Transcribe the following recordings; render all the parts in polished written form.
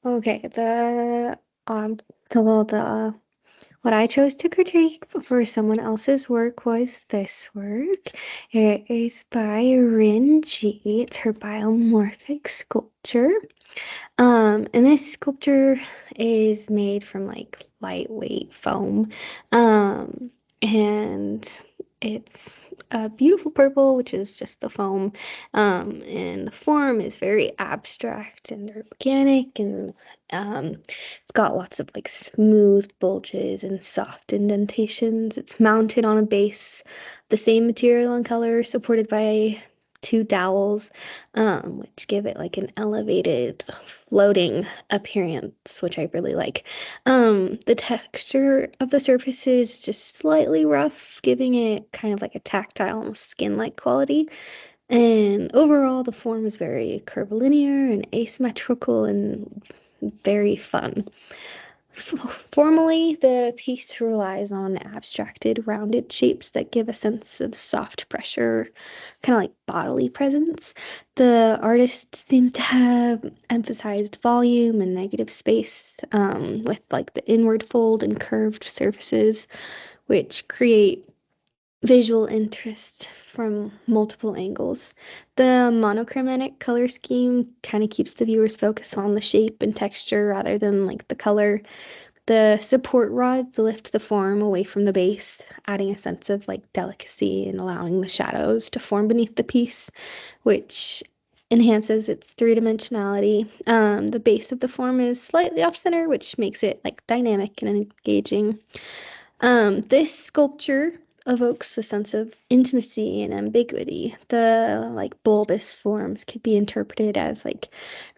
Okay, um the what I chose to critique for someone else's work was this work. It is by Rin Ji. It's her biomorphic sculpture. And this sculpture is made from like lightweight foam. And it's a beautiful purple, which is just the foam. And the form is very abstract and organic, and it's got lots of like smooth bulges and soft indentations. It's mounted on a base, the same material and color, supported by two dowels, which give it like an elevated floating appearance, which I really like. The texture of the surface is just slightly rough, giving it kind of like a tactile, almost skin-like quality. And overall, the form is very curvilinear and asymmetrical and very fun. Formally, the piece relies on abstracted, rounded shapes that give a sense of soft pressure, kind of like bodily presence. The artist seems to have emphasized volume and negative space, with like the inward fold and curved surfaces, which create visual interest from multiple angles. The monochromatic color scheme kind of keeps the viewer's focus on the shape and texture rather than like the color. The support rods lift the form away from the base, adding a sense of like delicacy and allowing the shadows to form beneath the piece, which enhances its three-dimensionality. The base of the form is slightly off center, which makes it like dynamic and engaging. This sculpture evokes a sense of intimacy and ambiguity. The like bulbous forms could be interpreted as like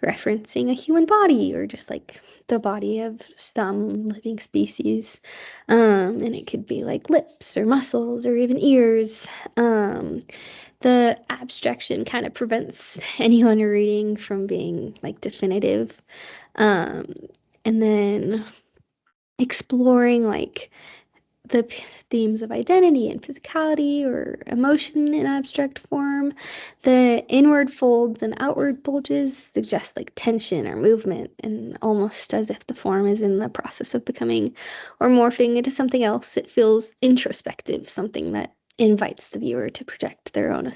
referencing a human body or just like the body of some living species. And it could be like lips or muscles or even ears. The abstraction kind of prevents anyone reading from being like definitive. Um, and then exploring like the themes of identity and physicality or emotion in abstract form. The inward folds and outward bulges suggest like tension or movement, and almost as if the form is in the process of becoming or morphing into something else. It feels introspective, something that invites the viewer to project their own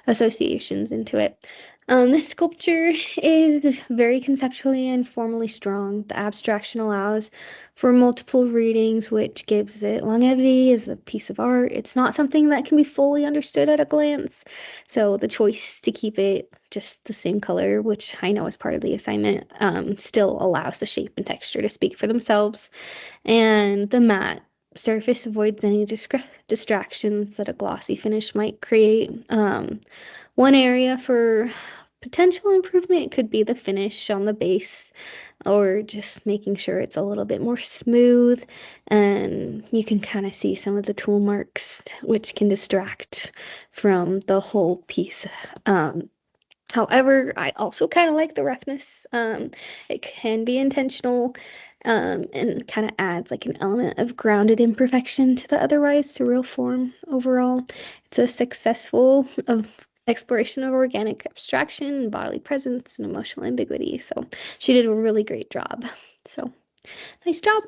associations into it. This sculpture is very conceptually and formally strong. The abstraction allows for multiple readings, which gives it longevity as a piece of art. It's not something that can be fully understood at a glance. So the choice to keep it just the same color, which I know is part of the assignment, still allows the shape and texture to speak for themselves. And the matte surface avoids any distractions that a glossy finish might create. One area for potential improvement could be the finish on the base, or just making sure it's a little bit more smooth, and you can kind of see some of the tool marks, which can distract from the whole piece. However, I also kind of like the roughness. It can be intentional, and kind of adds like an element of grounded imperfection to the otherwise surreal form overall. It's a successful exploration of organic abstraction, bodily presence, and emotional ambiguity. So she did a really great job. So nice job.